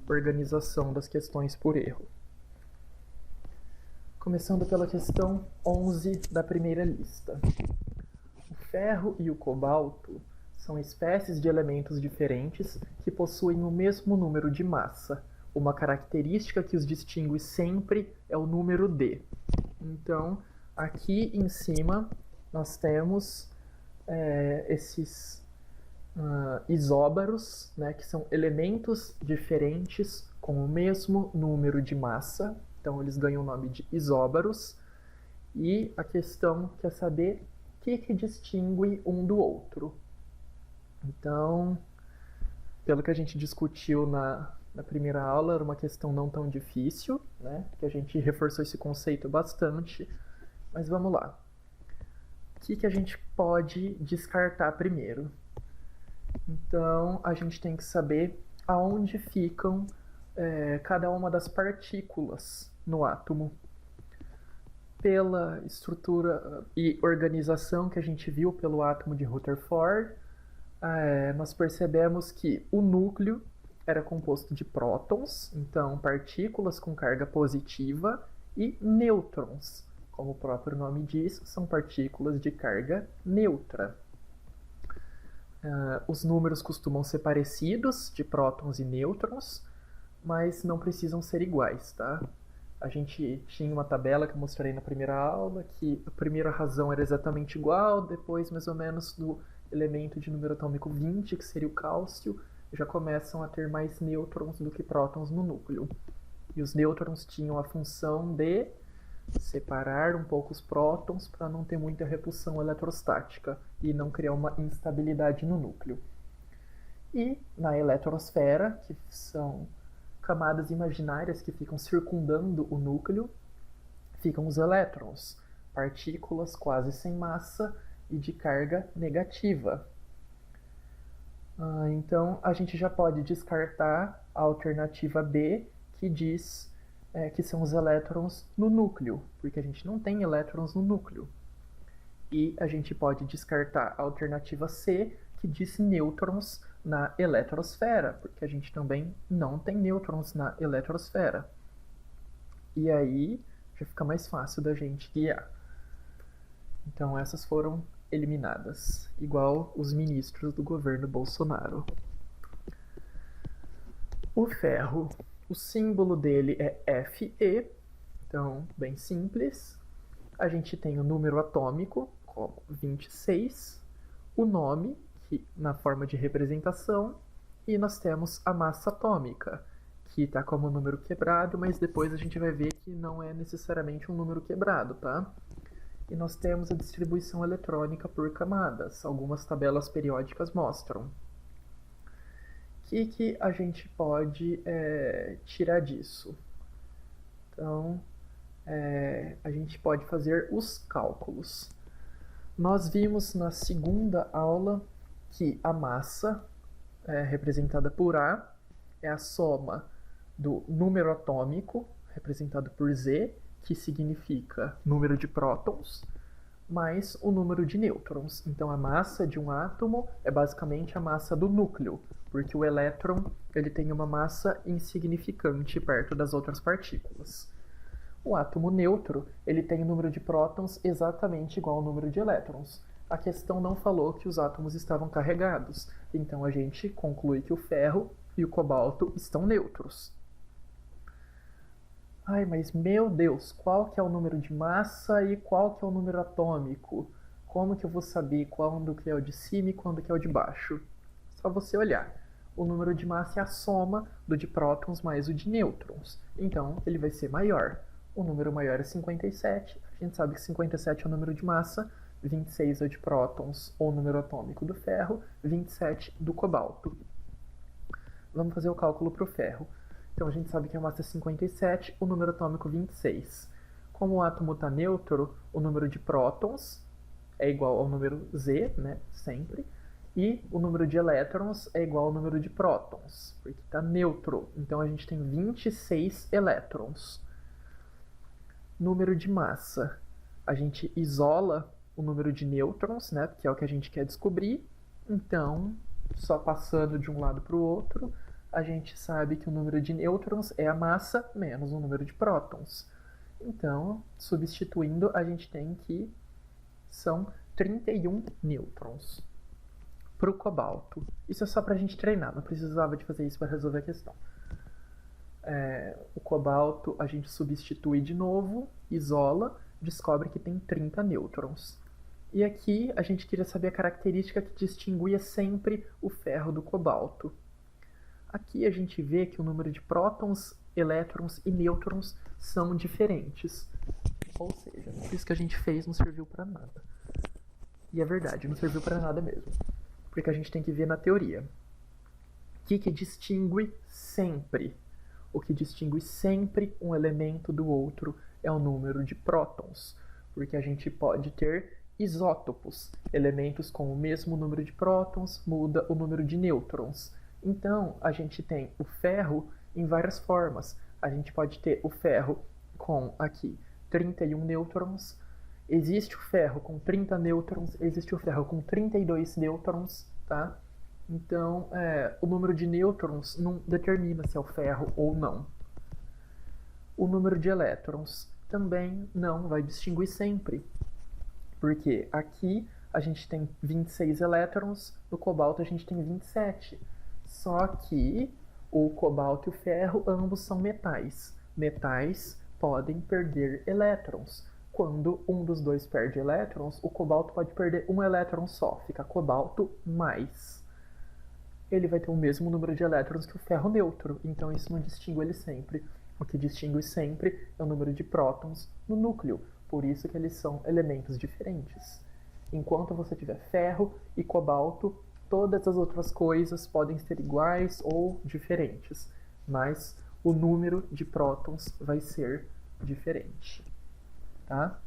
organização das questões por erro. Começando pela questão 11 da primeira lista. O ferro e o cobalto são espécies de elementos diferentes que possuem o mesmo número de massa. Uma característica que os distingue sempre é o número D. Então, aqui em cima, nós temos esses isóbaros, né, que são elementos diferentes com o mesmo número de massa. Então, eles ganham o nome de isóbaros. E a questão quer saber o que distingue um do outro. Então, pelo que a gente discutiu na primeira aula, era uma questão não tão difícil, né? Que a gente reforçou esse conceito bastante. Mas vamos lá. O que a gente pode descartar primeiro? Então, a gente tem que saber aonde ficam cada uma das partículas no átomo. Pela estrutura e organização que a gente viu pelo átomo de Rutherford, nós percebemos que o núcleo era composto de prótons, então partículas com carga positiva, e nêutrons, como o próprio nome diz, são partículas de carga neutra. Os números costumam ser parecidos, de prótons e nêutrons, mas não precisam ser iguais, tá? A gente tinha uma tabela que eu mostrei na primeira aula, que a primeira razão era exatamente igual, depois mais ou menos do elemento de número atômico 20, que seria o cálcio, já começam a ter mais nêutrons do que prótons no núcleo. E os nêutrons tinham a função de separar um pouco os prótons para não ter muita repulsão eletrostática e não criar uma instabilidade no núcleo. E na eletrosfera, que são camadas imaginárias que ficam circundando o núcleo, ficam os elétrons, partículas quase sem massa e de carga negativa. Então, a gente já pode descartar a alternativa B, que diz que são os elétrons no núcleo, porque a gente não tem elétrons no núcleo. E a gente pode descartar a alternativa C, que diz nêutrons na eletrosfera, porque a gente também não tem nêutrons na eletrosfera. E aí já fica mais fácil da gente guiar. Então essas foram eliminadas, igual os ministros do governo Bolsonaro. O ferro, o símbolo dele é Fe, então bem simples. A gente tem o número atômico, como 26, o nome, que, na forma de representação, e nós temos a massa atômica, que está como número quebrado, mas depois a gente vai ver que não é necessariamente um número quebrado, tá? E nós temos a distribuição eletrônica por camadas, algumas tabelas periódicas mostram. O que a gente pode tirar disso? Então, a gente pode fazer os cálculos. Nós vimos na segunda aula que a massa, representada por A, é a soma do número atômico, representado por Z, que significa número de prótons, mais o número de nêutrons. Então a massa de um átomo é basicamente a massa do núcleo, porque o elétron ele tem uma massa insignificante perto das outras partículas. O átomo neutro ele tem o número de prótons exatamente igual ao número de elétrons. A questão não falou que os átomos estavam carregados, então a gente conclui que o ferro e o cobalto estão neutros. Ai, mas meu Deus, qual que é o número de massa e qual que é o número atômico? Como que eu vou saber quando que é o de cima e quando que é o de baixo? Só você olhar. O número de massa é a soma do de prótons mais o de nêutrons. Então, ele vai ser maior. O número maior é 57. A gente sabe que 57 é o número de massa, 26 é o de prótons, ou o número atômico do ferro, 27 do cobalto. Vamos fazer o cálculo para o ferro. Então a gente sabe que a massa é 57, o número atômico 26. Como o átomo está neutro, o número de prótons é igual ao número Z, né, sempre, e o número de elétrons é igual ao número de prótons, porque está neutro. Então a gente tem 26 elétrons. Número de massa. A gente isola o número de nêutrons, né, que é o que a gente quer descobrir. Então, só passando de um lado para o outro, a gente sabe que o número de nêutrons é a massa menos o número de prótons. Então, substituindo, a gente tem que são 31 nêutrons para o cobalto. Isso é só para a gente treinar, não precisava de fazer isso para resolver a questão. O cobalto a gente substitui de novo, isola, descobre que tem 30 nêutrons. E aqui a gente queria saber a característica que distinguia sempre o ferro do cobalto. Aqui a gente vê que o número de prótons, elétrons e nêutrons são diferentes. Ou seja, isso que a gente fez não serviu para nada. E é verdade, não serviu para nada mesmo. Porque a gente tem que ver na teoria. O que distingue sempre? O que distingue sempre um elemento do outro é o número de prótons. Porque a gente pode ter isótopos. Elementos com o mesmo número de prótons muda o número de nêutrons. Então, a gente tem o ferro em várias formas. A gente pode ter o ferro com, aqui, 31 nêutrons. Existe o ferro com 30 nêutrons, existe o ferro com 32 nêutrons, tá? Então, o número de nêutrons não determina se é o ferro ou não. O número de elétrons também não vai distinguir sempre. Porque aqui a gente tem 26 elétrons, no cobalto a gente tem 27. Só que o cobalto e o ferro ambos são metais. Metais podem perder elétrons. Quando um dos dois perde elétrons, o cobalto pode perder um elétron só, fica cobalto mais. Ele vai ter o mesmo número de elétrons que o ferro neutro, então isso não distingue ele sempre. O que distingue sempre é o número de prótons no núcleo, por isso que eles são elementos diferentes. Enquanto você tiver ferro e cobalto, todas as outras coisas podem ser iguais ou diferentes, mas o número de prótons vai ser diferente. Tá?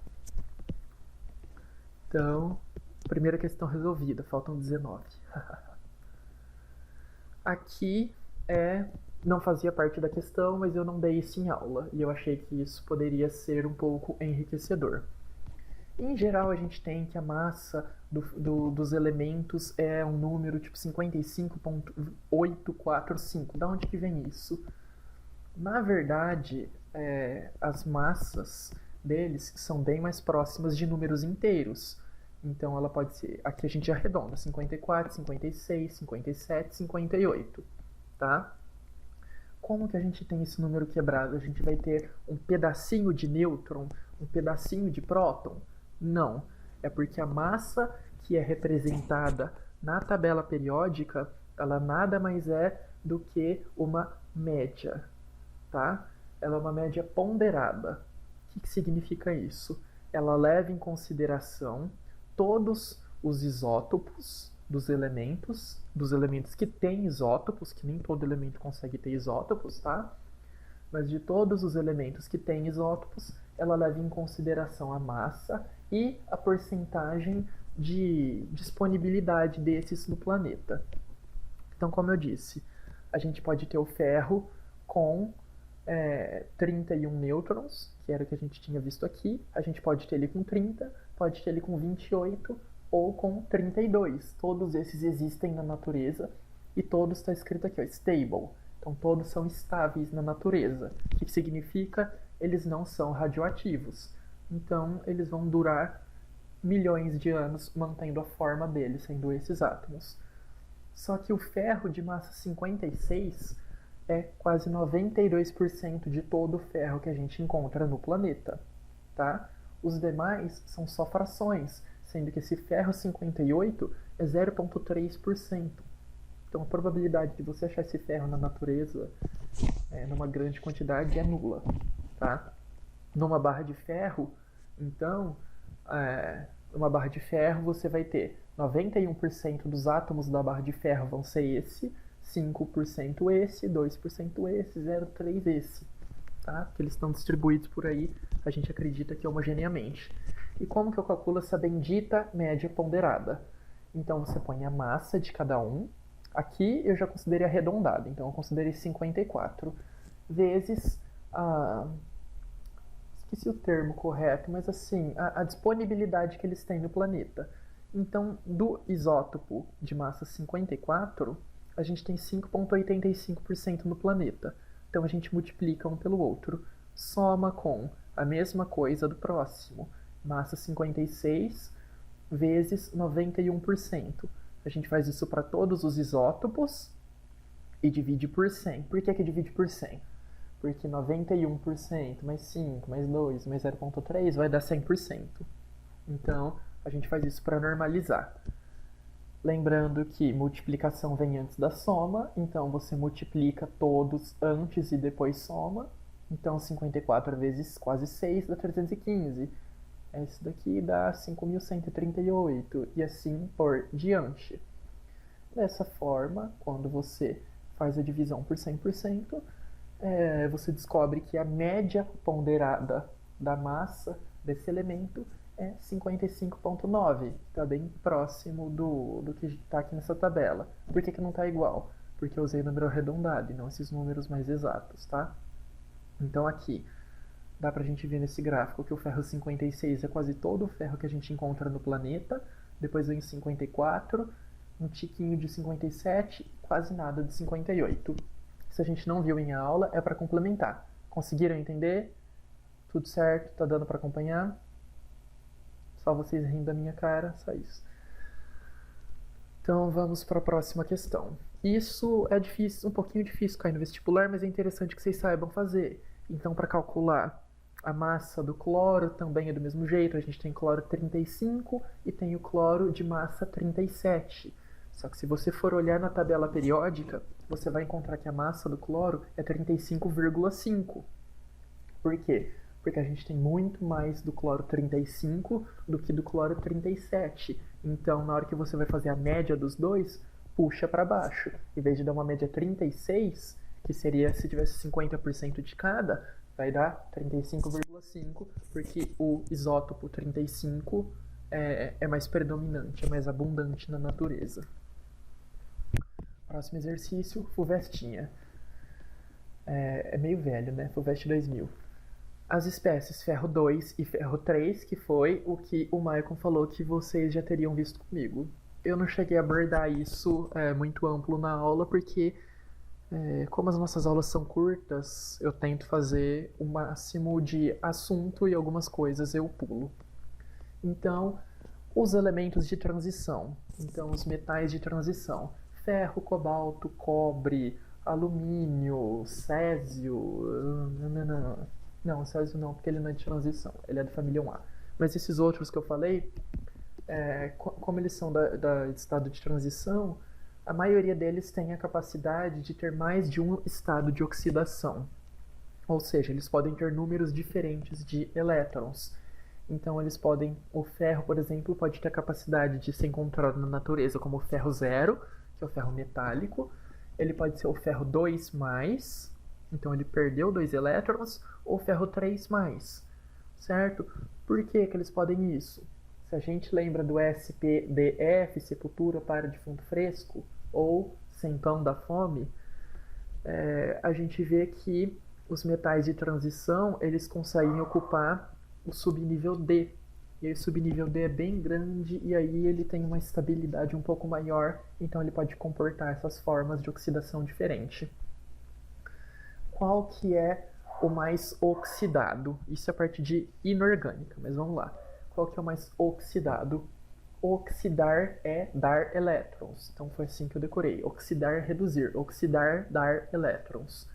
Então, primeira questão resolvida, faltam 19. Aqui não fazia parte da questão, mas eu não dei isso em aula, e eu achei que isso poderia ser um pouco enriquecedor. Em geral, a gente tem que a massa dos elementos é um número tipo 55,845. Da onde que vem isso? Na verdade, as massas deles são bem mais próximas de números inteiros. Então ela pode ser, aqui a gente arredonda, 54, 56, 57, 58, tá? Como que a gente tem esse número quebrado? A gente vai ter um pedacinho de nêutron, um pedacinho de próton? Não, é porque a massa que é representada na tabela periódica, ela nada mais é do que uma média, tá? Ela é uma média ponderada. O que significa isso? Ela leva em consideração todos os isótopos dos elementos que têm isótopos, que nem todo elemento consegue ter isótopos, tá? Mas de todos os elementos que têm isótopos, ela leva em consideração a massa e a porcentagem de disponibilidade desses no planeta. Então, como eu disse, a gente pode ter o ferro com 31 nêutrons, que era o que a gente tinha visto aqui. A gente pode ter ele com 30, pode ter ele com 28 ou com 32. Todos esses existem na natureza e todos está escrito aqui, ó, stable. Então todos são estáveis na natureza. O que significa? Eles não são radioativos. Então eles vão durar milhões de anos mantendo a forma deles, sendo esses átomos. Só que o ferro de massa 56 é quase 92% de todo o ferro que a gente encontra no planeta, tá? Os demais são só frações, sendo que esse ferro 58 é 0,3%. Então a probabilidade de você achar esse ferro na natureza numa grande quantidade é nula, tá? Numa barra de ferro, então, numa barra de ferro você vai ter 91% dos átomos da barra de ferro vão ser esse, 5% esse, 2% esse, 0,3% esse, tá? Porque eles estão distribuídos por aí, a gente acredita que homogeneamente. E como que eu calculo essa bendita média ponderada? Então você põe a massa de cada um, aqui eu já considerei arredondado, então eu considerei 54, vezes esqueci o termo correto, mas assim, a disponibilidade que eles têm no planeta. Então, do isótopo de massa 54, a gente tem 5,85% no planeta. Então a gente multiplica um pelo outro. Soma com a mesma coisa do próximo. Massa 56 vezes 91%. A gente faz isso para todos os isótopos e divide por 100. Por que divide por 100? Porque 91% mais 5, mais 2, mais 0,3 vai dar 100%. Então, a gente faz isso para normalizar. Lembrando que multiplicação vem antes da soma, então você multiplica todos antes e depois soma. Então, 54 vezes quase 6 dá 315. Esse daqui dá 5.138 e assim por diante. Dessa forma, quando você faz a divisão por 100%, você descobre que a média ponderada da massa desse elemento é 55,9. Está bem próximo do que está aqui nessa tabela. Por que não está igual? Porque eu usei número arredondado e não esses números mais exatos, tá? Então aqui, dá pra gente ver nesse gráfico que o ferro 56 é quase todo o ferro que a gente encontra no planeta. Depois vem 54, um tiquinho de 57, quase nada de 58. Se a gente não viu em aula, é para complementar. Conseguiram entender? Tudo certo? Tá dando para acompanhar? Só vocês rindo da minha cara, só isso. Então vamos para a próxima questão. Isso é difícil, um pouquinho difícil cair no vestibular, mas é interessante que vocês saibam fazer. Então, para calcular a massa do cloro também é do mesmo jeito. A gente tem cloro 35 e tem o cloro de massa 37. Só que se você for olhar na tabela periódica, você vai encontrar que a massa do cloro é 35,5. Por quê? Porque a gente tem muito mais do cloro 35 do que do cloro 37. Então, na hora que você vai fazer a média dos dois, puxa para baixo. Em vez de dar uma média 36, que seria se tivesse 50% de cada, vai dar 35,5, porque o isótopo 35 é mais predominante, é mais abundante na natureza. Próximo exercício, FUVESTinha. É meio velho, né? FUVEST 2000. As espécies ferro 2 e ferro 3, que foi o que o Maicon falou que vocês já teriam visto comigo. Eu não cheguei a abordar isso muito amplo na aula, porque como as nossas aulas são curtas, eu tento fazer o máximo de assunto e algumas coisas eu pulo. Então, os elementos de transição. Então, os metais de transição. Ferro, cobalto, cobre, alumínio, césio... Não, césio não, porque ele não é de transição, ele é da família 1A. Mas esses outros que eu falei, como eles são da estado de transição, a maioria deles tem a capacidade de ter mais de um estado de oxidação. Ou seja, eles podem ter números diferentes de elétrons. Então, o ferro, por exemplo, pode ter a capacidade de ser encontrado na natureza como o ferro 0, que é o ferro metálico. Ele pode ser o ferro 2+, então ele perdeu 2 elétrons, ou ferro 3+, certo? Por que eles podem isso? Se a gente lembra do SPDF, Sepultura para Defunto Fresco, ou Sem Pão da Fome, a gente vê que os metais de transição, eles conseguem ocupar o subnível D. E aí o subnível D é bem grande e aí ele tem uma estabilidade um pouco maior, então ele pode comportar essas formas de oxidação diferente. Qual que é o mais oxidado? Isso é a parte de inorgânica, mas vamos lá. Qual que é o mais oxidado? Oxidar é dar elétrons. Então foi assim que eu decorei. Oxidar, reduzir. Oxidar, dar elétrons.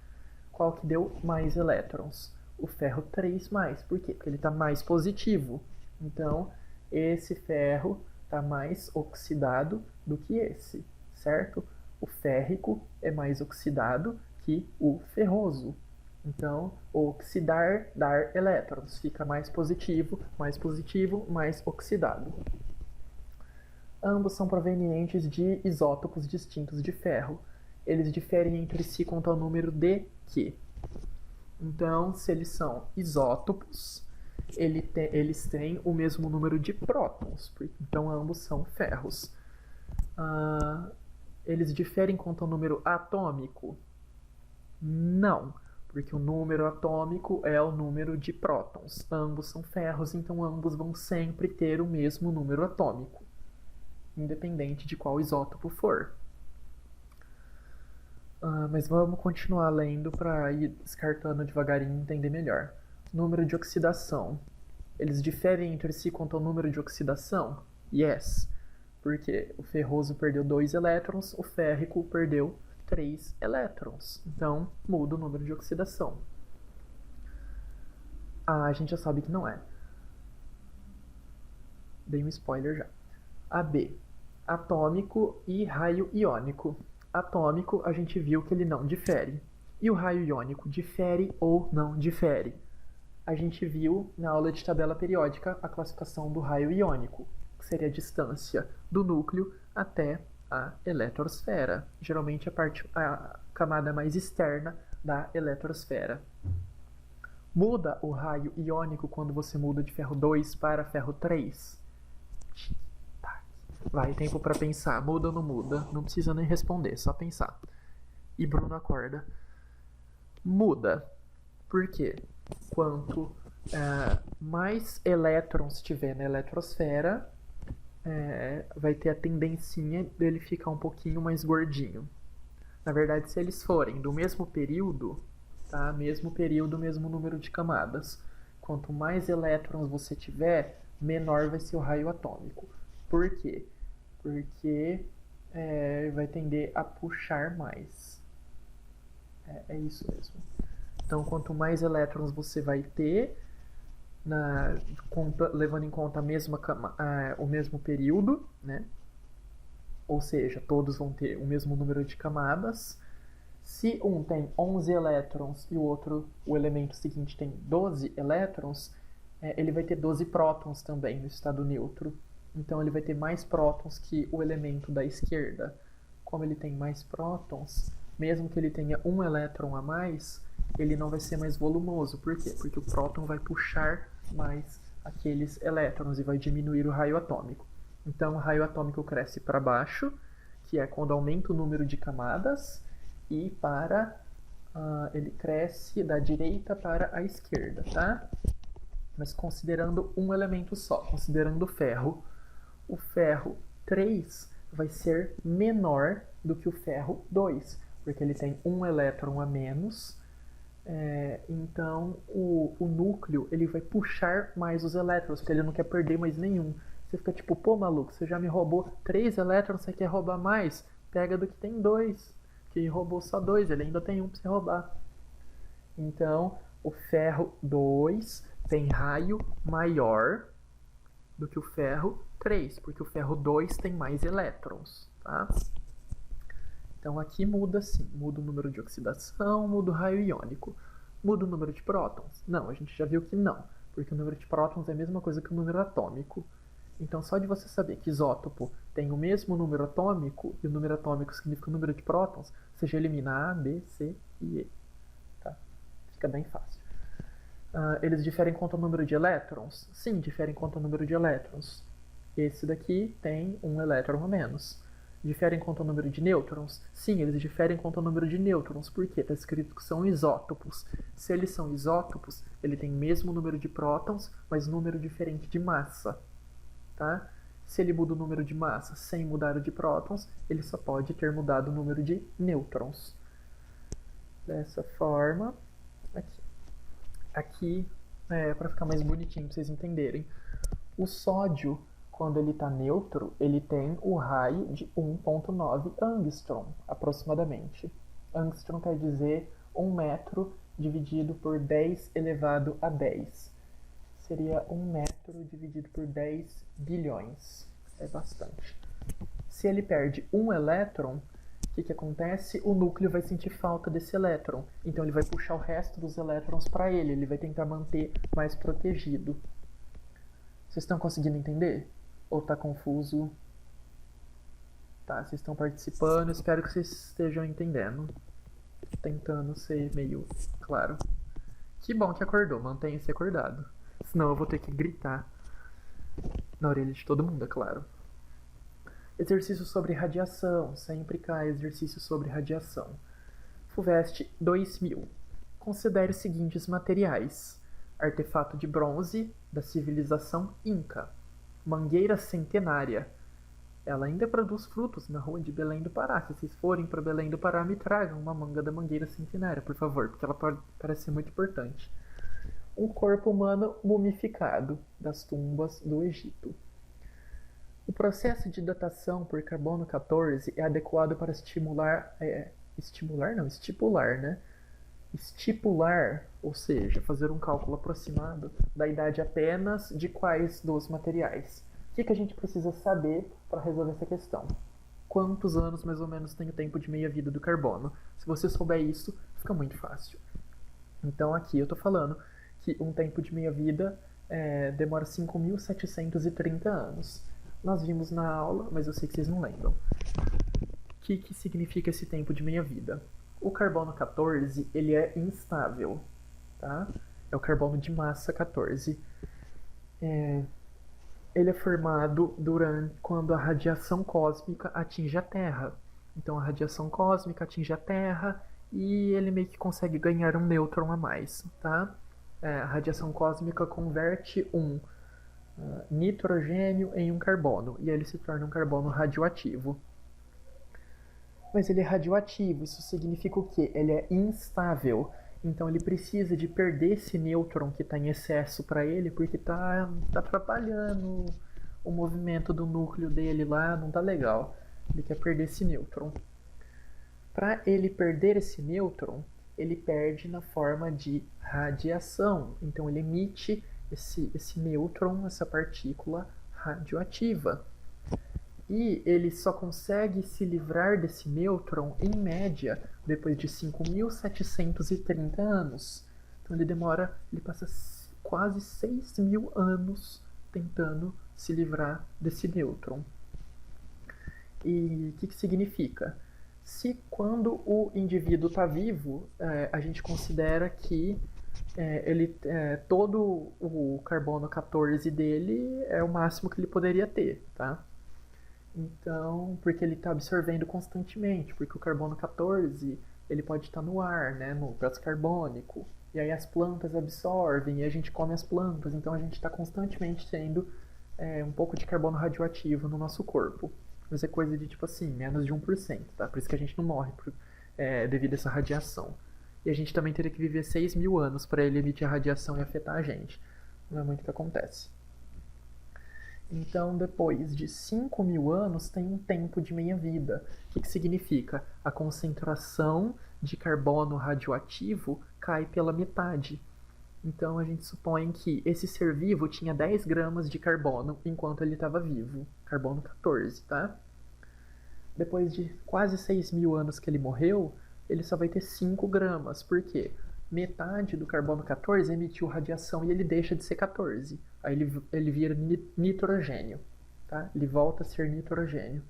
Qual que deu mais elétrons? O ferro 3+. Por quê? Porque ele está mais positivo. Então, esse ferro está mais oxidado do que esse, certo? O férrico é mais oxidado que o ferroso. Então, oxidar, dar elétrons. Fica mais positivo, mais oxidado. Ambos são provenientes de isótopos distintos de ferro. Eles diferem entre si quanto ao número de Q. Então, se eles são isótopos, eles têm o mesmo número de prótons. Então, ambos são ferros. Eles diferem quanto ao número atômico? Não, porque o número atômico é o número de prótons. Ambos são ferros, então ambos vão sempre ter o mesmo número atômico, independente de qual isótopo for. Mas vamos continuar lendo para ir descartando devagarinho e entender melhor. Número de oxidação. Eles diferem entre si quanto ao número de oxidação? Yes. Porque o ferroso perdeu 2 elétrons, o férrico perdeu 3 elétrons. Então, muda o número de oxidação. A gente já sabe que não é. Dei um spoiler já. AB. Atômico e raio iônico. Atômico, a gente viu que ele não difere. E o raio iônico difere ou não difere? A gente viu na aula de tabela periódica a classificação do raio iônico, que seria a distância do núcleo até a eletrosfera. Geralmente a camada mais externa da eletrosfera. Muda o raio iônico quando você muda de ferro 2 para ferro 3? Vai, tempo para pensar. Muda ou não muda? Não precisa nem responder, só pensar. E Bruno acorda. Muda. Por quê? Quanto mais elétrons tiver na eletrosfera, vai ter a tendencinha dele ficar um pouquinho mais gordinho. Na verdade, se eles forem do mesmo período, tá? Mesmo período, mesmo número de camadas. Quanto mais elétrons você tiver, menor vai ser o raio atômico. Por quê? Porque vai tender a puxar mais. É isso mesmo. Então, quanto mais elétrons você vai ter, levando em conta o mesmo período, né? Ou seja, todos vão ter o mesmo número de camadas. Se um tem 11 elétrons e o elemento seguinte tem 12 elétrons, ele vai ter 12 prótons também no estado neutro. Então ele vai ter mais prótons que o elemento da esquerda. Como ele tem mais prótons, mesmo que ele tenha um elétron a mais, ele não vai ser mais volumoso. Por quê? Porque o próton vai puxar mais aqueles elétrons e vai diminuir o raio atômico. Então o raio atômico cresce para baixo, que é quando aumenta o número de camadas, e ele cresce da direita para a esquerda, tá? Mas considerando um elemento só, considerando o ferro 3 vai ser menor do que o ferro 2, porque ele tem um elétron a menos. Então o núcleo ele vai puxar mais os elétrons, porque ele não quer perder mais nenhum. Você fica tipo, pô maluco, você já me roubou 3 elétrons, você quer roubar mais? Pega do que tem 2, que roubou só 2, ele ainda tem um para você roubar. Então o ferro 2 tem raio maior do que o ferro 3, porque o ferro 2 tem mais elétrons, tá? Então aqui muda sim, muda o número de oxidação, muda o raio iônico. Muda o número de prótons? Não, a gente já viu que não, porque o número de prótons é a mesma coisa que o número atômico. Então só de você saber que isótopo tem o mesmo número atômico, e o número atômico significa o número de prótons, você já elimina A, B, C e E. Tá? Fica bem fácil. Eles diferem quanto ao número de elétrons? Sim, diferem quanto ao número de elétrons. Esse daqui tem um elétron a menos. Diferem quanto ao número de nêutrons? Sim, eles diferem quanto ao número de nêutrons. Por quê? Está escrito que são isótopos. Se eles são isótopos, ele tem o mesmo número de prótons, mas número diferente de massa. Tá? Se ele muda o número de massa sem mudar o de prótons, ele só pode ter mudado o número de nêutrons. Dessa forma, aqui para ficar mais bonitinho, para vocês entenderem. O sódio, quando ele está neutro, ele tem o raio de 1,9 angstrom, aproximadamente. Angstrom quer dizer 1 metro dividido por 10 elevado a 10. Seria 1 metro dividido por 10 bilhões. É bastante. Se ele perde um elétron, o que acontece? O núcleo vai sentir falta desse elétron. Então ele vai puxar o resto dos elétrons para ele. Ele vai tentar manter mais protegido. Vocês estão conseguindo entender? Ou está confuso? Tá, vocês estão participando. Espero que vocês estejam entendendo. Tentando ser meio claro. Que bom que acordou. Mantenha-se acordado. Senão eu vou ter que gritar na orelha de todo mundo, é claro. Exercício sobre radiação. Sempre cai exercício sobre radiação. FUVEST 2000. Considere os seguintes materiais: artefato de bronze da civilização Inca, mangueira centenária, ela ainda produz frutos na rua de Belém do Pará. Se vocês forem para Belém do Pará, me tragam uma manga da mangueira centenária, por favor, porque ela parece ser muito importante. Um corpo humano mumificado das tumbas do Egito. O processo de datação por carbono 14 é adequado para estipular, ou seja, fazer um cálculo aproximado da idade apenas de quais dos materiais. O que a gente precisa saber para resolver essa questão? Quantos anos mais ou menos tem o tempo de meia-vida do carbono? Se você souber isso, fica muito fácil. Então aqui eu estou falando que um tempo de meia-vida demora 5.730 anos. Nós vimos na aula, mas eu sei que vocês não lembram. O que significa esse tempo de meia-vida? O carbono 14 ele é instável, tá? É o carbono de massa 14. Ele é formado quando a radiação cósmica atinge a Terra. Então a radiação cósmica atinge a Terra e ele meio que consegue ganhar um nêutron a mais, tá? A radiação cósmica converte um nitrogênio em um carbono e ele se torna um carbono radioativo. Mas ele é radioativo, isso significa o quê? Ele é instável. Então ele precisa de perder esse nêutron que está em excesso para ele, porque está atrapalhando o movimento do núcleo dele lá, não está legal. Ele quer perder esse nêutron. Para ele perder esse nêutron, ele perde na forma de radiação. Então ele emite esse nêutron, essa partícula radioativa. E ele só consegue se livrar desse nêutron, em média, depois de 5.730 anos. Então ele passa quase 6.000 anos tentando se livrar desse nêutron. E o que significa? Se quando o indivíduo está vivo, a gente considera que todo o carbono 14 dele é o máximo que ele poderia ter, tá? Então, porque ele está absorvendo constantemente, porque o carbono 14 ele pode estar no ar, né, no gás carbônico, e aí as plantas absorvem e a gente come as plantas, então a gente está constantemente tendo um pouco de carbono radioativo no nosso corpo. Mas é coisa de tipo assim, menos de 1%, tá? Por isso que a gente não morre devido a essa radiação. E a gente também teria que viver 6.000 anos para ele emitir a radiação e afetar a gente. Não é muito o que acontece. Então, depois de 5.000 anos, tem um tempo de meia-vida. O que significa? A concentração de carbono radioativo cai pela metade. Então, a gente supõe que esse ser vivo tinha 10 gramas de carbono enquanto ele estava vivo. Carbono 14, tá? Depois de quase 6.000 anos que ele morreu, ele só vai ter 5 gramas. Por quê? Metade do carbono 14 emitiu radiação e ele deixa de ser 14. Aí ele vira nitrogênio, tá? Ele volta a ser nitrogênio.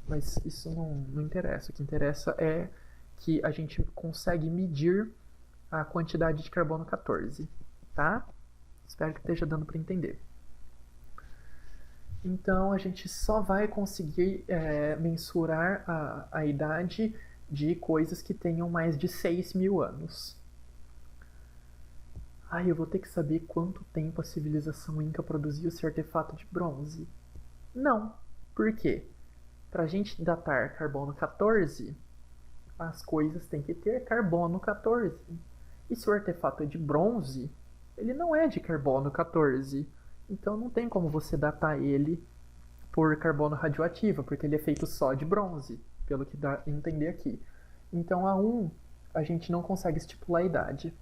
Mas isso não interessa. O que interessa é que a gente consegue medir a quantidade de carbono 14, tá? Espero que esteja dando para entender. Então a gente só vai conseguir mensurar a idade de coisas que tenham mais de 6.000 anos. Eu vou ter que saber quanto tempo a civilização Inca produziu esse artefato de bronze. Não. Por quê? Para a gente datar carbono 14, as coisas têm que ter carbono 14. E se o artefato é de bronze, ele não é de carbono 14. Então não tem como você datar ele por carbono radioativo, porque ele é feito só de bronze, pelo que dá a entender aqui. Então a gente não consegue estipular a idade.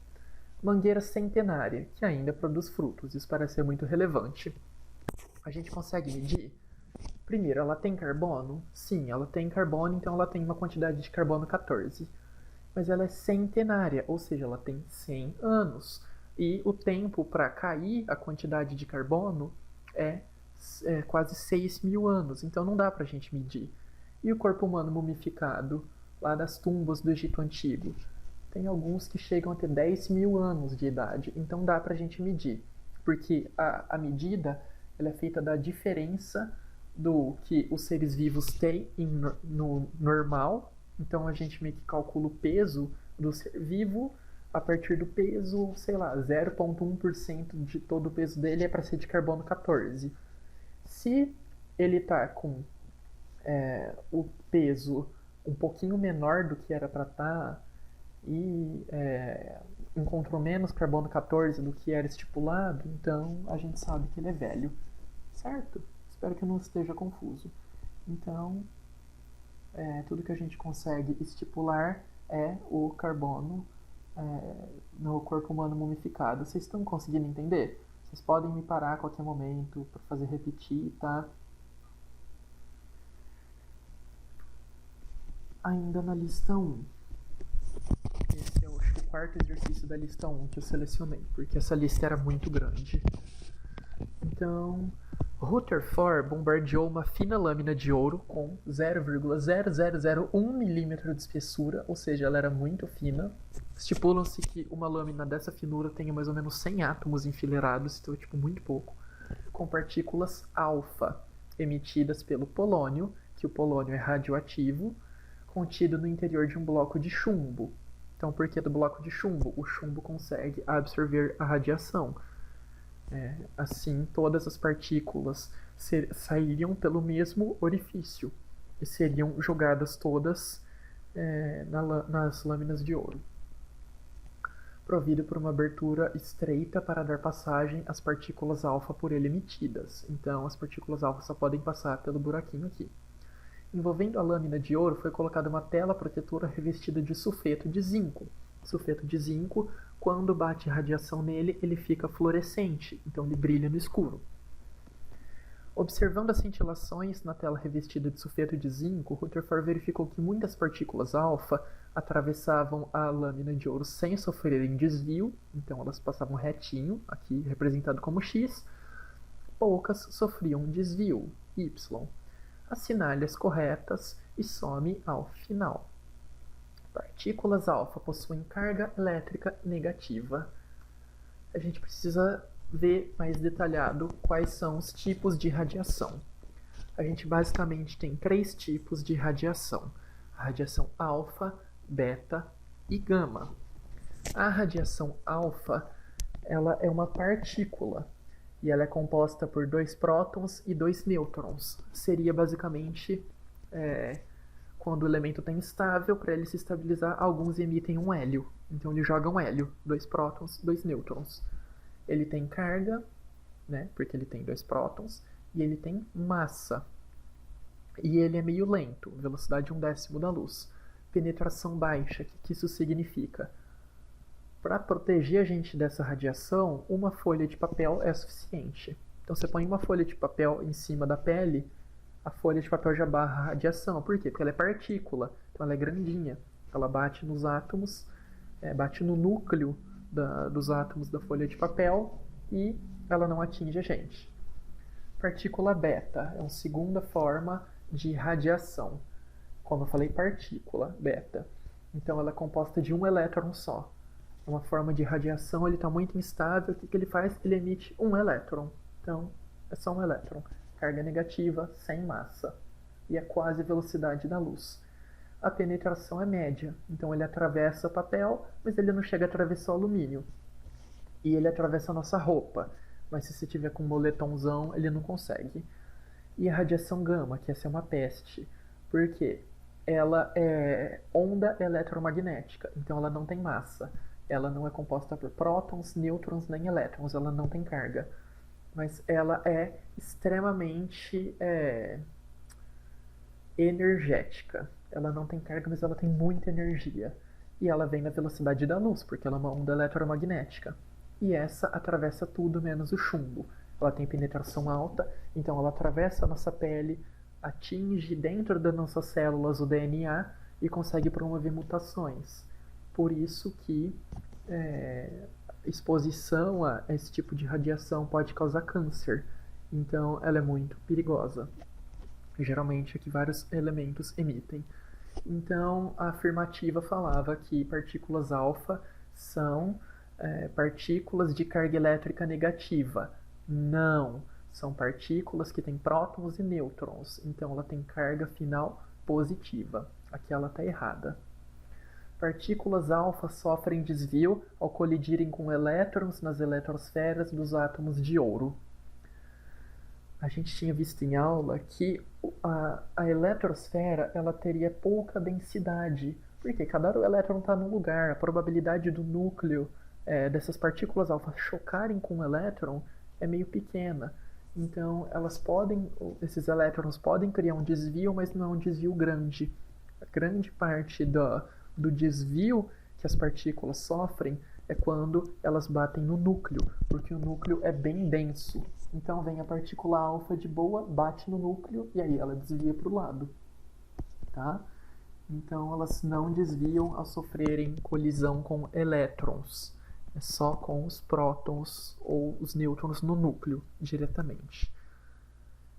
Mangueira centenária, que ainda produz frutos, isso parece ser muito relevante. A gente consegue medir? Primeiro, ela tem carbono? Sim, ela tem carbono, então ela tem uma quantidade de carbono 14. Mas ela é centenária, ou seja, ela tem 100 anos. E o tempo para cair a quantidade de carbono é quase 6.000 anos, então não dá para a gente medir. E o corpo humano mumificado, lá das tumbas do Egito Antigo? Tem alguns que chegam a ter 10.000 anos de idade, então dá para a gente medir. Porque a medida ela é feita da diferença do que os seres vivos têm no normal. Então a gente meio que calcula o peso do ser vivo a partir do peso, sei lá, 0,1% de todo o peso dele é para ser de carbono 14. Se ele está com o peso um pouquinho menor do que era para estar e encontrou menos carbono 14 do que era estipulado, então a gente sabe que ele é velho, certo? Espero que eu não esteja confuso. Então, tudo que a gente consegue estipular é o carbono no corpo humano mumificado. Vocês estão conseguindo entender? Vocês podem me parar a qualquer momento para fazer repetir, tá? Ainda na lista 1. Esse é o quarto exercício da lista 1 que eu selecionei, porque essa lista era muito grande. Então, Rutherford bombardeou uma fina lâmina de ouro com 0,0001 milímetro de espessura, ou seja, ela era muito fina. Estipulam-se que uma lâmina dessa finura tenha mais ou menos 100 átomos enfileirados, então é tipo muito pouco, com partículas alfa emitidas pelo polônio, que o polônio é radioativo, contido no interior de um bloco de chumbo. Então, por que do bloco de chumbo? O chumbo consegue absorver a radiação. Assim, todas as partículas sairiam pelo mesmo orifício e seriam jogadas todas nas lâminas de ouro, provido por uma abertura estreita para dar passagem às partículas alfa por ele emitidas. Então, as partículas alfa só podem passar pelo buraquinho aqui. Envolvendo a lâmina de ouro foi colocada uma tela protetora revestida de sulfeto de zinco. Sulfeto de zinco, quando bate radiação nele, ele fica fluorescente, então ele brilha no escuro. Observando as cintilações na tela revestida de sulfeto de zinco, Rutherford verificou que muitas partículas alfa atravessavam a lâmina de ouro sem sofrerem desvio, então elas passavam retinho, aqui representado como X. Poucas sofriam desvio, Y. Assinale as corretas e some ao final. Partículas alfa possuem carga elétrica negativa. A gente precisa ver mais detalhado quais são os tipos de radiação. A gente basicamente tem 3 tipos de radiação: a radiação alfa, beta e gama. A radiação alfa, ela é uma partícula e ela é composta por 2 prótons e 2 nêutrons. Seria basicamente quando o elemento está instável, para ele se estabilizar, alguns emitem um hélio. Então ele joga um hélio, 2 prótons, 2 nêutrons. Ele tem carga, né, porque ele tem 2 prótons, e ele tem massa. E ele é meio lento, velocidade 1/10 da luz. Penetração baixa, o que isso significa? Para proteger a gente dessa radiação, uma folha de papel é suficiente. Então você põe uma folha de papel em cima da pele, a folha de papel já barra a radiação. Por quê? Porque ela é partícula, então ela é grandinha. Ela bate nos átomos, bate no núcleo dos átomos da folha de papel e ela não atinge a gente. Partícula beta é uma segunda forma de radiação. Como eu falei, partícula beta. Então ela é composta de um elétron só. É uma forma de radiação, ele está muito instável. O que ele faz? Ele emite um elétron. Então é só um elétron. Carga negativa, sem massa. E é quase a velocidade da luz. A penetração é média. Então ele atravessa o papel, mas ele não chega a atravessar o alumínio. E ele atravessa a nossa roupa. Mas se você tiver com um moletomzão, ele não consegue. E a radiação gama, que essa é uma peste. Por quê? Ela é onda eletromagnética, então ela não tem massa. Ela não é composta por prótons, nêutrons nem elétrons, ela não tem carga. Mas ela é extremamente energética. Ela não tem carga, mas ela tem muita energia. E ela vem na velocidade da luz, porque ela é uma onda eletromagnética. E essa atravessa tudo menos o chumbo. Ela tem penetração alta, então ela atravessa a nossa pele, atinge dentro das nossas células o DNA e consegue promover mutações. Por isso que exposição a esse tipo de radiação pode causar câncer. Então ela é muito perigosa. Geralmente é que vários elementos emitem. Então a afirmativa falava que partículas alfa são partículas de carga elétrica negativa. Não, são partículas que têm prótons e nêutrons, então ela tem carga final positiva. Aqui ela está errada. Partículas alfa sofrem desvio ao colidirem com elétrons nas eletrosferas dos átomos de ouro. a gente tinha visto em aula que a eletrosfera ela teria pouca densidade, porque cada elétron está num lugar, a probabilidade do núcleo dessas partículas alfa chocarem com o elétron é meio pequena. Então esses elétrons podem criar um desvio, mas não é um desvio grande. A grande parte do desvio que as partículas sofrem é quando elas batem no núcleo, porque o núcleo é bem denso. Então vem a partícula alfa de boa, bate no núcleo e aí ela desvia para o lado. Tá? Então elas não desviam ao sofrerem colisão com elétrons. É só com os prótons ou os nêutrons no núcleo diretamente.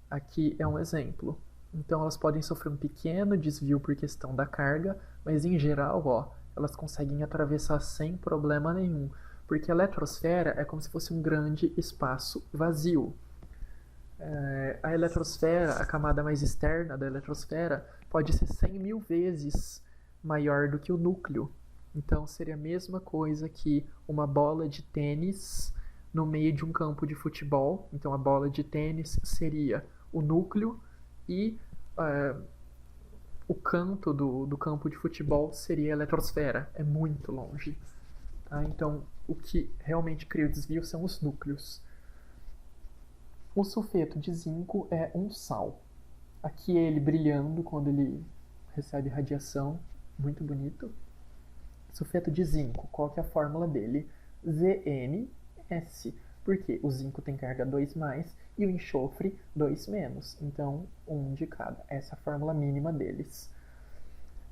Aqui é um exemplo. Então elas podem sofrer um pequeno desvio por questão da carga, mas em geral, elas conseguem atravessar sem problema nenhum, porque a eletrosfera é como se fosse um grande espaço vazio. A eletrosfera, a camada mais externa da eletrosfera, pode ser 100.000 vezes maior do que o núcleo. Então seria a mesma coisa que uma bola de tênis no meio de um campo de futebol. Então a bola de tênis seria o núcleo e o canto do campo de futebol seria a eletrosfera. É muito longe. Tá? Então o que realmente cria o desvio são os núcleos. O sulfeto de zinco é um sal. Aqui é ele brilhando quando ele recebe radiação. Muito bonito. Sulfeto de zinco, qual que é a fórmula dele? ZnS. Porque o zinco tem carga 2+, e o enxofre 2-. Então, 1 de cada. Essa é a fórmula mínima deles.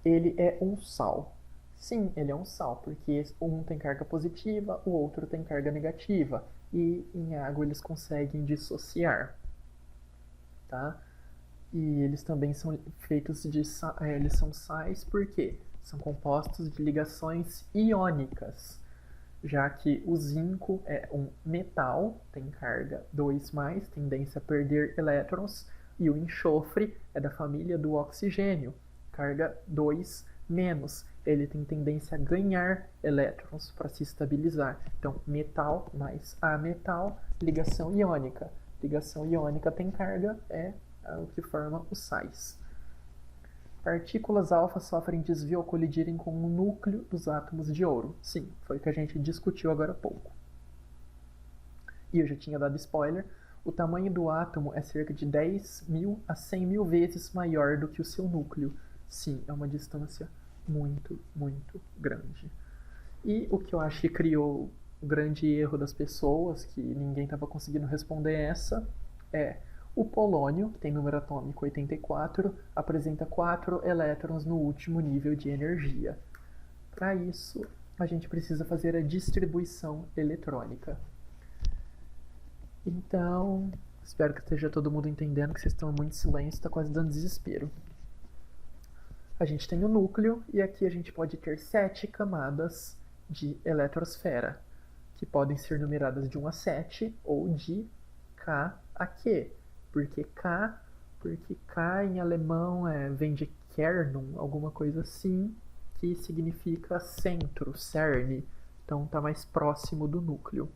Ele é um sal. Sim, ele é um sal, porque um tem carga positiva, o outro tem carga negativa. E em água eles conseguem dissociar. Tá? E eles também são feitos de... eles são sais porque são compostos de ligações iônicas, já que o zinco é um metal, tem carga 2+, tendência a perder elétrons, e o enxofre é da família do oxigênio, carga 2-. Ele tem tendência a ganhar elétrons para se estabilizar. Então, metal mais ametal, ligação iônica. Ligação iônica tem carga, é o que forma os sais. Partículas alfa sofrem desvio ao colidirem com o núcleo dos átomos de ouro. Sim, foi o que a gente discutiu agora há pouco. E eu já tinha dado spoiler. O tamanho do átomo é cerca de 10.000 a 100.000 vezes maior do que o seu núcleo. Sim, é uma distância muito, muito grande. E o que eu acho que criou o grande erro das pessoas, que ninguém estava conseguindo responder essa, é... O polônio, que tem número atômico 84, apresenta 4 elétrons no último nível de energia. Para isso, a gente precisa fazer a distribuição eletrônica. Então, espero que esteja todo mundo entendendo, que vocês estão muito em silêncio, está quase dando desespero. A gente tem o núcleo, e aqui a gente pode ter 7 camadas de eletrosfera, que podem ser numeradas de 1 a 7 ou de K a Q. Porque K em alemão vem de Kernum, alguma coisa assim, que significa centro, cerne. Então está mais próximo do núcleo.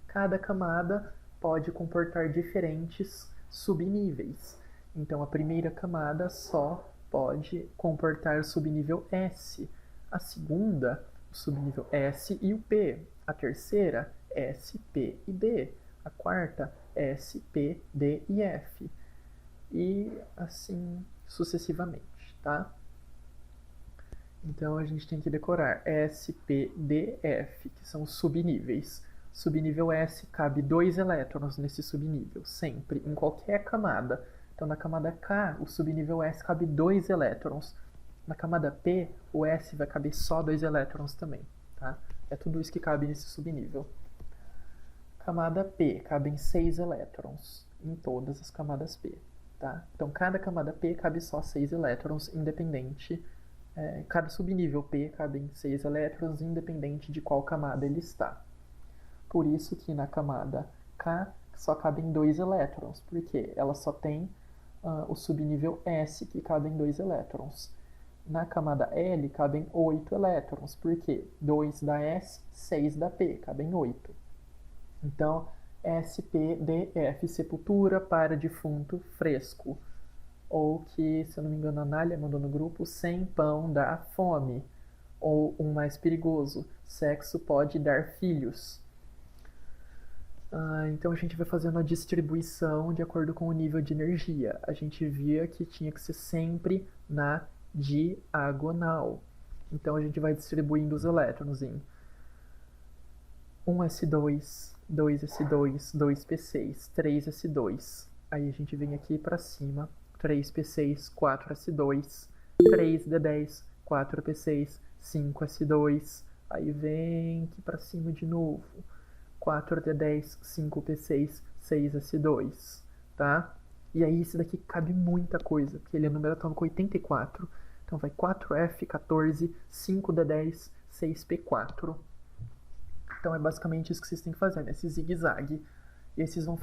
Cada camada pode comportar diferentes subníveis. Então a primeira camada só pode comportar o subnível S. A segunda, o subnível S e o P. A terceira, S, P e D. A quarta, S, P, D e F. E assim sucessivamente, tá? Então a gente tem que decorar S, P, D, F, que são os subníveis. Subnível S cabe 2 elétrons nesse subnível, sempre, em qualquer camada. Então na camada K, o subnível S cabe 2 elétrons. Na camada P, o S vai caber só 2 elétrons também, tá? É tudo isso que cabe nesse subnível. Camada P, cabem 6 elétrons em todas as camadas P. Tá? Então, cada camada P cabe só 6 elétrons, independente. Cada subnível P cabem 6 elétrons, independente de qual camada ele está. Por isso que na camada K só cabem 2 elétrons, porque ela só tem o subnível S, que cabem 2 elétrons. Na camada L cabem 8 elétrons, porque 2 da S, 6 da P, cabem 8. Então, SPDF, sepultura para defunto fresco. Ou que, se eu não me engano, a Anália mandou no grupo, sem pão dá fome. Ou um mais perigoso, sexo pode dar filhos. Então a gente vai fazendo a distribuição de acordo com o nível de energia. A gente via que tinha que ser sempre na diagonal. Então a gente vai distribuindo os elétrons em 1s2, 2s2, 2p6, 3s2. Aí a gente vem aqui para cima, 3p6, 4s2, 3d10, 4p6, 5s2. Aí vem aqui para cima de novo. 4d10, 5p6, 6s2, tá? E aí esse daqui cabe muita coisa, porque ele é número atômico 84. Então vai 4f14, 5d10, 6p4. Então é basicamente isso que vocês têm que fazer, nesse zigue-zague. E esses vão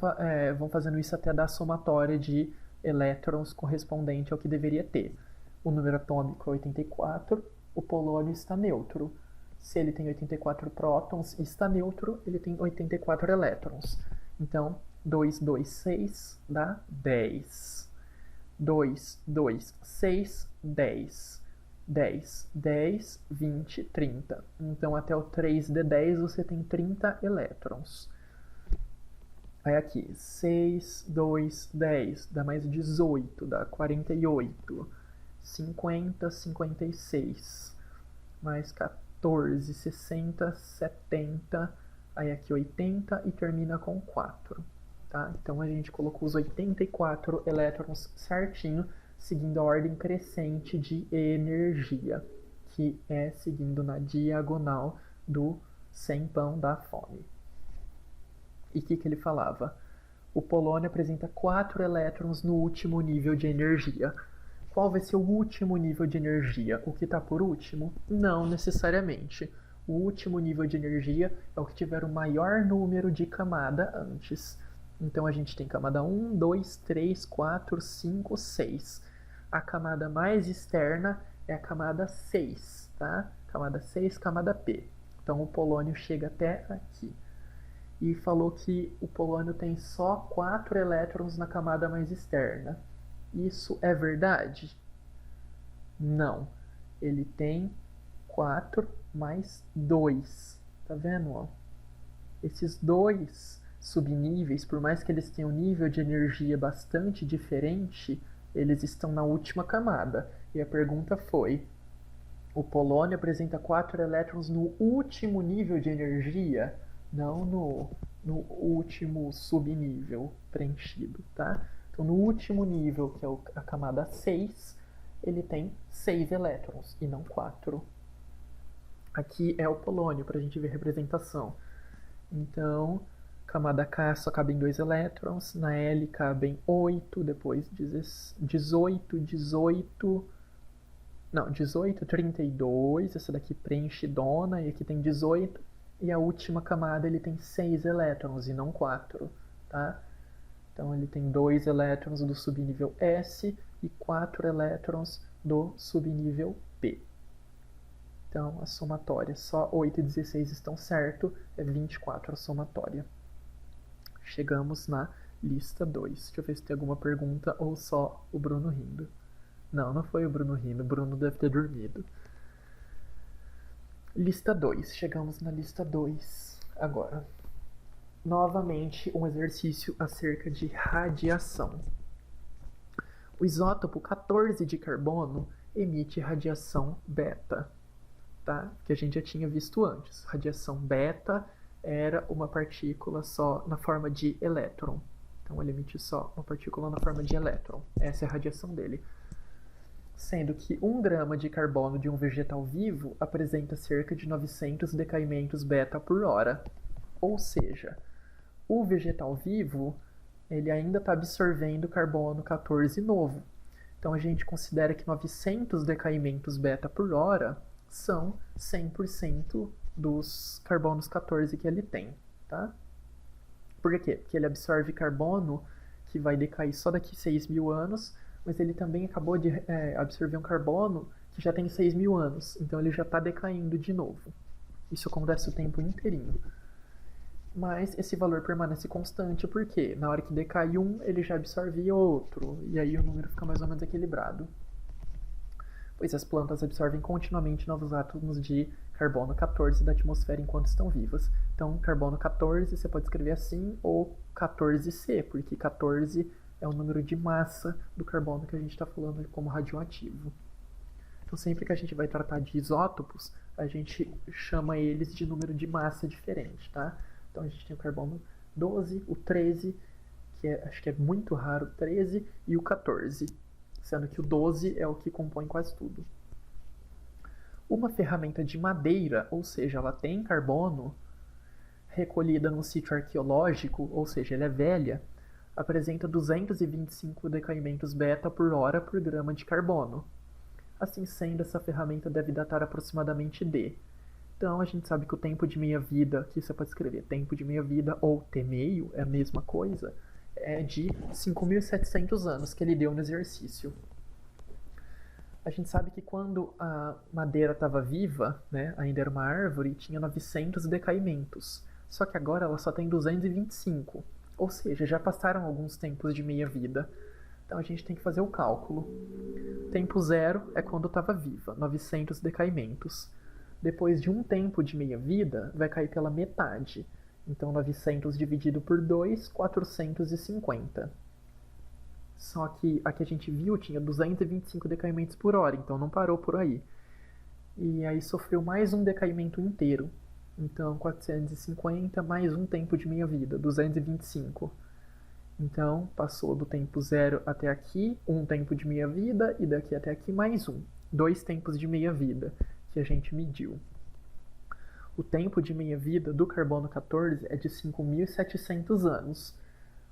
fazendo isso até dar a somatória de elétrons correspondente ao que deveria ter. O número atômico é 84, o polônio está neutro. Se ele tem 84 prótons e está neutro, ele tem 84 elétrons. Então, 2, 2, 6 dá 10. 2, 2, 6, 10. 10, 10, 20, 30. Então, até o 3d10 você tem 30 elétrons. Aí aqui, 6, 2, 10, dá mais 18, dá 48. 50, 56. Mais 14, 60, 70, aí aqui 80 e termina com 4, tá? Então a gente colocou os 84 elétrons certinho, seguindo a ordem crescente de energia, que é seguindo na diagonal do sem pão dá fome. E o que ele falava? O polônio apresenta 4 elétrons no último nível de energia. Qual vai ser o último nível de energia? O que está por último? Não necessariamente. O último nível de energia é o que tiver o maior número de camada antes. Então a gente tem camada 1, 2, 3, 4, 5, 6. A camada mais externa é a camada 6, tá? Camada 6, camada P. Então o polônio chega até aqui. E falou que o polônio tem só 4 elétrons na camada mais externa. Isso é verdade? Não. Ele tem 4 mais 2. Tá vendo? Ó? Esses dois subníveis, por mais que eles tenham um nível de energia bastante diferente, eles estão na última camada. E a pergunta foi: o polônio apresenta 4 elétrons no último nível de energia? Não no último subnível preenchido, tá? Então, no último nível, que é a camada 6, ele tem 6 elétrons e não 4. Aqui é o polônio, para a gente ver a representação. Então, camada K só cabem 2 elétrons, na L cabem 8, depois 18, 32, essa daqui preenchidona, e aqui tem 18, e a última camada ele tem 6 elétrons e não 4, tá? Então ele tem 2 elétrons do subnível S e 4 elétrons do subnível P. Então a somatória, só 8 e 16 estão certo, é 24 a somatória. Chegamos na lista 2. Deixa eu ver se tem alguma pergunta ou só o Bruno rindo. Não, não foi o Bruno rindo, o Bruno deve ter dormido. Lista 2, chegamos na lista 2 agora. Novamente, um exercício acerca de radiação. O isótopo 14 de carbono emite radiação beta, tá? Que a gente já tinha visto antes. Radiação beta era uma partícula só na forma de elétron. Então ele emite só uma partícula na forma de elétron. Essa é a radiação dele. Sendo que 1 grama de carbono de um vegetal vivo apresenta cerca de 900 decaimentos beta por hora. Ou seja, o vegetal vivo ele ainda está absorvendo carbono 14 novo. Então a gente considera que 900 decaimentos beta por hora são 100% dos carbonos 14 que ele tem, tá? Por quê? Porque ele absorve carbono que vai decair só daqui 6.000 anos, mas ele também acabou de absorver um carbono que já tem 6.000 anos, então ele já está decaindo de novo. Isso acontece o tempo inteirinho. mas esse valor permanece constante porque na hora que decai um, ele já absorve outro, e aí o número fica mais ou menos equilibrado. Pois as plantas absorvem continuamente novos átomos de carbono 14 da atmosfera enquanto estão vivas. Então, carbono 14 você pode escrever assim, ou 14C, porque 14 é o número de massa do carbono que a gente está falando como radioativo. Então, sempre que a gente vai tratar de isótopos, a gente chama eles de número de massa diferente, tá? Então, a gente tem o carbono 12, o 13, acho que é muito raro o 13, e o 14. Sendo que o 12 é o que compõe quase tudo. Uma ferramenta de madeira, ou seja, ela tem carbono, recolhida num sítio arqueológico, ou seja, ela é velha, apresenta 225 decaimentos beta por hora por grama de carbono. Assim sendo, essa ferramenta deve datar aproximadamente de. Então, a gente sabe que o tempo de meia-vida, aqui você pode escrever tempo de meia-vida ou T-meio, é a mesma coisa, é de 5.700 anos que ele deu no exercício. A gente sabe que quando a madeira estava viva, né, ainda era uma árvore, tinha 900 decaimentos. Só que agora ela só tem 225. Ou seja, já passaram alguns tempos de meia-vida. Então a gente tem que fazer o cálculo. Tempo zero é quando estava viva, 900 decaimentos. Depois de um tempo de meia-vida, vai cair pela metade. Então 900 dividido por 2, 450. Só que a que a gente viu tinha 225 decaimentos por hora, então não parou por aí. E aí sofreu mais um decaimento inteiro. Então 450 mais um tempo de meia-vida, 225. Então passou do tempo zero até aqui, um tempo de meia-vida, e daqui até aqui mais um. 2 tempos de meia-vida que a gente mediu. O tempo de meia-vida do carbono 14 é de 5.700 anos.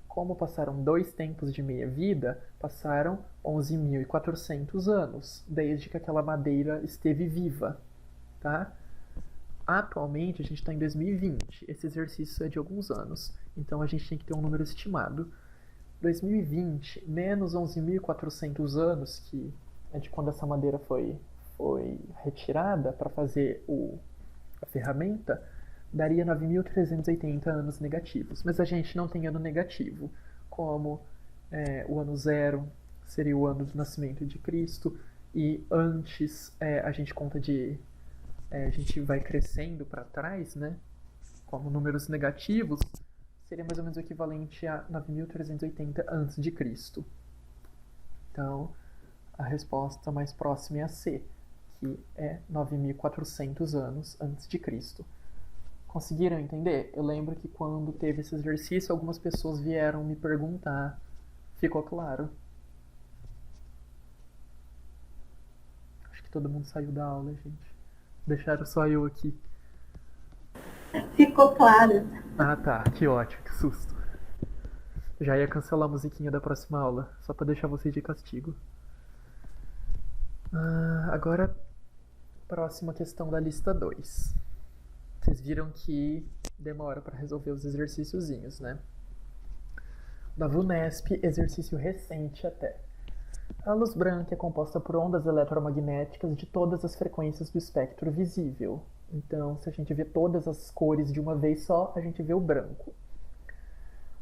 Como passaram 2 tempos de meia-vida, passaram 11.400 anos, desde que aquela madeira esteve viva. Tá? Atualmente, a gente está em 2020. Esse exercício é de alguns anos, então a gente tem que ter um número estimado. 2020 menos 11.400 anos, que é de quando essa madeira foi retirada para fazer a ferramenta, daria 9.380 anos negativos. Mas a gente não tem ano negativo, como o ano zero seria o ano do nascimento de Cristo, e antes a gente conta a gente vai crescendo para trás, né? Como números negativos, seria mais ou menos o equivalente a 9.380 antes de Cristo. Então, a resposta mais próxima é a C, que é 9.400 anos antes de Cristo. Conseguiram entender? Eu lembro que quando teve esse exercício, algumas pessoas vieram me perguntar. Ficou claro? Acho que todo mundo saiu da aula, gente. Deixaram só eu aqui. Ficou claro. Ah, tá. Que ótimo, que susto. Já ia cancelar a musiquinha da próxima aula, só pra deixar vocês de castigo. Agora, próxima questão da lista 2. Vocês viram que demora para resolver os exercíciozinhos, né? Da VUNESP, exercício recente até. A luz branca é composta por ondas eletromagnéticas de todas as frequências do espectro visível. Então, se a gente vê todas as cores de uma vez só, a gente vê o branco.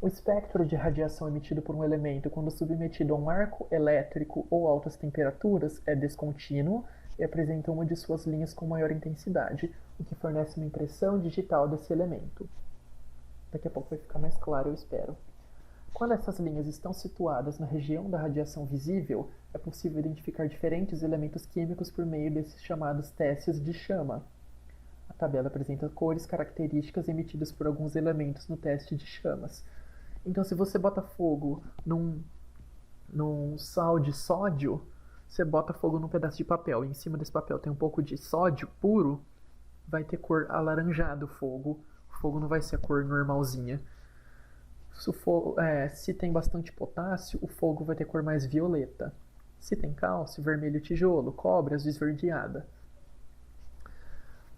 O espectro de radiação emitido por um elemento quando submetido a um arco elétrico ou altas temperaturas é descontínuo e apresenta uma de suas linhas com maior intensidade, o que fornece uma impressão digital desse elemento. Daqui a pouco vai ficar mais claro, eu espero. Quando essas linhas estão situadas na região da radiação visível, é possível identificar diferentes elementos químicos por meio desses chamados testes de chama. A tabela apresenta cores características emitidas por alguns elementos no teste de chamas. Então, se você bota fogo num sal de sódio, você bota fogo num pedaço de papel, e em cima desse papel tem um pouco de sódio puro, vai ter cor alaranjada o fogo não vai ser a cor normalzinha. Se tem bastante potássio, o fogo vai ter cor mais violeta. Se tem cálcio, vermelho tijolo, cobre, azul esverdeada.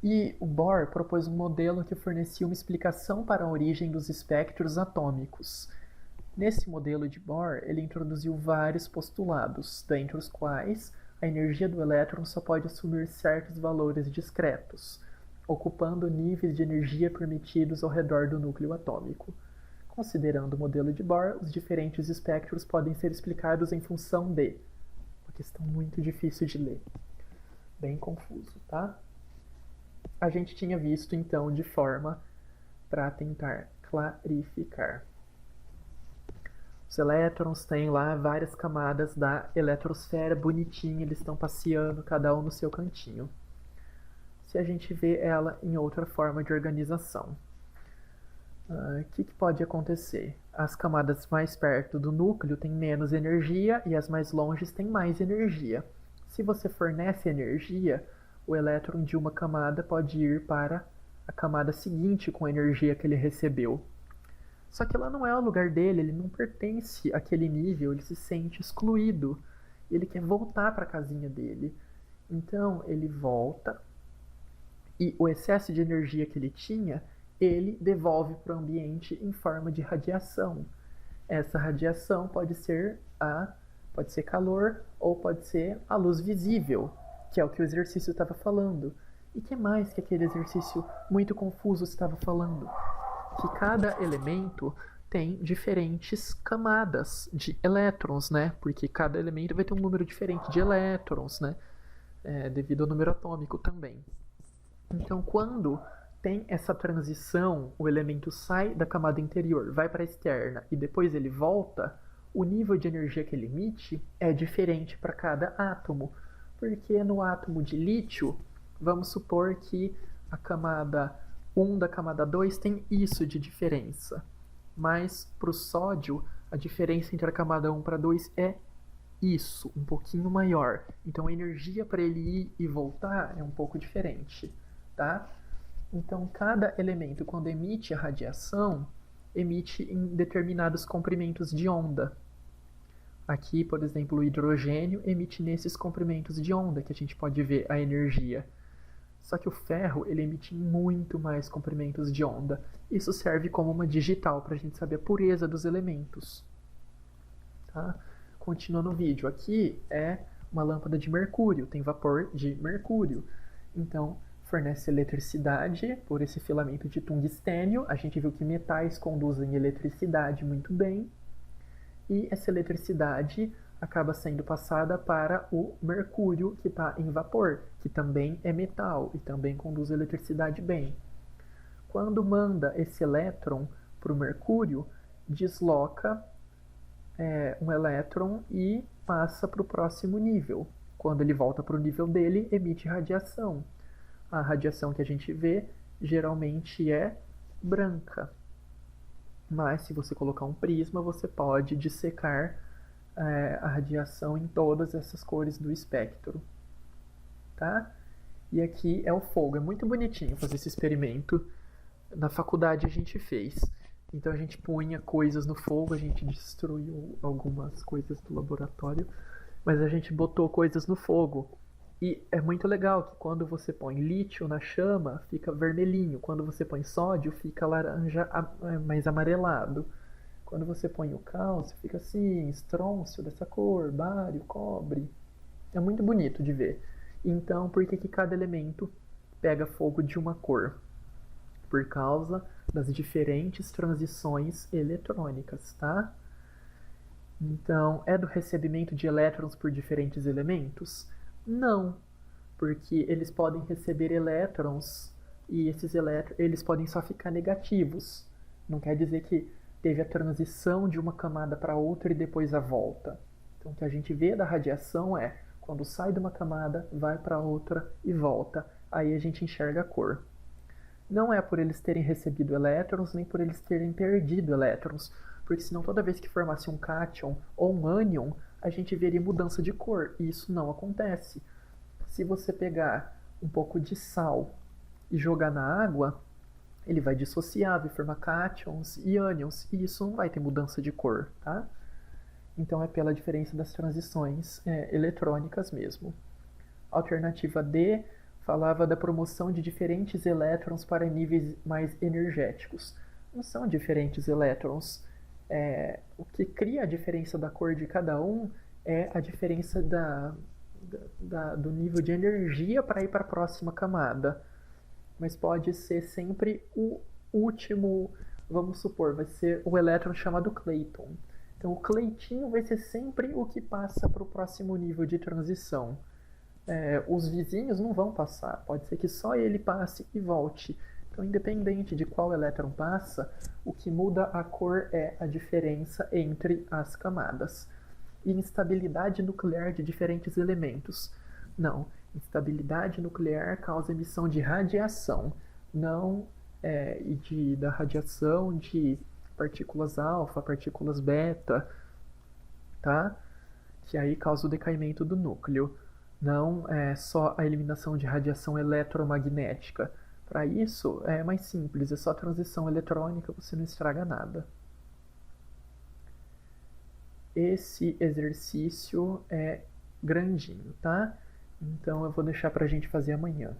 E o Bohr propôs um modelo que fornecia uma explicação para a origem dos espectros atômicos. Nesse modelo de Bohr, ele introduziu vários postulados, dentre os quais a energia do elétron só pode assumir certos valores discretos. ocupando níveis de energia permitidos ao redor do núcleo atômico. Considerando o modelo de Bohr, os diferentes espectros podem ser explicados em função de... Uma questão muito difícil de ler. Bem confuso, tá? A gente tinha visto, então, de forma para tentar clarificar. Os elétrons têm lá várias camadas da eletrosfera bonitinha, eles estão passeando, cada um no seu cantinho. Se a gente vê ela em outra forma de organização, o que pode acontecer? As camadas mais perto do núcleo têm menos energia e as mais longes têm mais energia. Se você fornece energia, o elétron de uma camada pode ir para a camada seguinte com a energia que ele recebeu. Só que lá não é o lugar dele, ele não pertence àquele nível, ele se sente excluído. Ele quer voltar para a casinha dele. Então ele volta e o excesso de energia que ele tinha, ele devolve para o ambiente em forma de radiação. Essa radiação pode ser calor ou pode ser a luz visível, que é o que o exercício estava falando. E que mais que aquele exercício muito confuso estava falando? Que cada elemento tem diferentes camadas de elétrons, né? Porque cada elemento vai ter um número diferente de elétrons, né? Devido ao número atômico também. Então, quando tem essa transição, o elemento sai da camada interior, vai para a externa e depois ele volta, o nível de energia que ele emite é diferente para cada átomo. Porque no átomo de lítio, vamos supor que a camada 1 da camada 2 tem isso de diferença. Mas para o sódio, a diferença entre a camada 1 para 2 é isso, um pouquinho maior. Então a energia para ele ir e voltar é um pouco diferente, tá? Então cada elemento, quando emite a radiação, emite em determinados comprimentos de onda. Aqui, por exemplo, o hidrogênio emite nesses comprimentos de onda, que a gente pode ver a energia. Só que o ferro, ele emite muito mais comprimentos de onda. Isso serve como uma digital para a gente saber a pureza dos elementos. Tá? Continuando o vídeo, aqui é uma lâmpada de mercúrio, tem vapor de mercúrio. Então, fornece eletricidade por esse filamento de tungstênio. A gente viu que metais conduzem eletricidade muito bem. E essa eletricidade acaba sendo passada para o mercúrio, que está em vapor, que também é metal e também conduz eletricidade bem. Quando manda esse elétron para o mercúrio, desloca um elétron e passa para o próximo nível. Quando ele volta para o nível dele, emite radiação. A radiação que a gente vê geralmente é branca. Mas se você colocar um prisma, você pode dissecar a radiação em todas essas cores do espectro. Tá? E aqui é o fogo. É muito bonitinho fazer esse experimento. Na faculdade a gente fez. Então a gente punha coisas no fogo, a gente destruiu algumas coisas do laboratório, mas a gente botou coisas no fogo. E é muito legal que quando você põe lítio na chama, fica vermelhinho. Quando você põe sódio, fica laranja, mais amarelado. Quando você põe o cálcio, fica assim, estrôncio dessa cor, bário, cobre. É muito bonito de ver. Então, por que cada elemento pega fogo de uma cor? Por causa das diferentes transições eletrônicas, tá? Então, é do recebimento de elétrons por diferentes elementos? Não, porque eles podem receber elétrons e esses elétrons eles podem só ficar negativos. Não quer dizer que teve a transição de uma camada para outra e depois a volta. Então, o que a gente vê da radiação é quando sai de uma camada, vai para outra e volta. Aí a gente enxerga a cor. Não é por eles terem recebido elétrons, nem por eles terem perdido elétrons, porque senão toda vez que formasse um cátion ou um ânion, a gente veria mudança de cor, e isso não acontece. Se você pegar um pouco de sal e jogar na água, ele vai dissociar, vai formar cátions e ânions, e isso não vai ter mudança de cor, tá? Então é pela diferença das transições eletrônicas mesmo. Alternativa D falava da promoção de diferentes elétrons para níveis mais energéticos. Não são diferentes elétrons. O que cria a diferença da cor de cada um é a diferença do nível de energia para ir para a próxima camada. mas pode ser sempre o último, vamos supor, vai ser o elétron chamado Clayton. Então o Cleitinho vai ser sempre o que passa para o próximo nível de transição. Os vizinhos não vão passar, pode ser que só ele passe e volte. Então, independente de qual elétron passa, o que muda a cor é a diferença entre as camadas. Instabilidade nuclear de diferentes elementos. Não, instabilidade nuclear causa emissão de radiação, não da radiação de partículas alfa, partículas beta, tá? Que aí causa o decaimento do núcleo. Não é só a eliminação de radiação eletromagnética. Para isso é mais simples, é só transição eletrônica, você não estraga nada. Esse exercício é grandinho, tá? Então eu vou deixar para a gente fazer amanhã.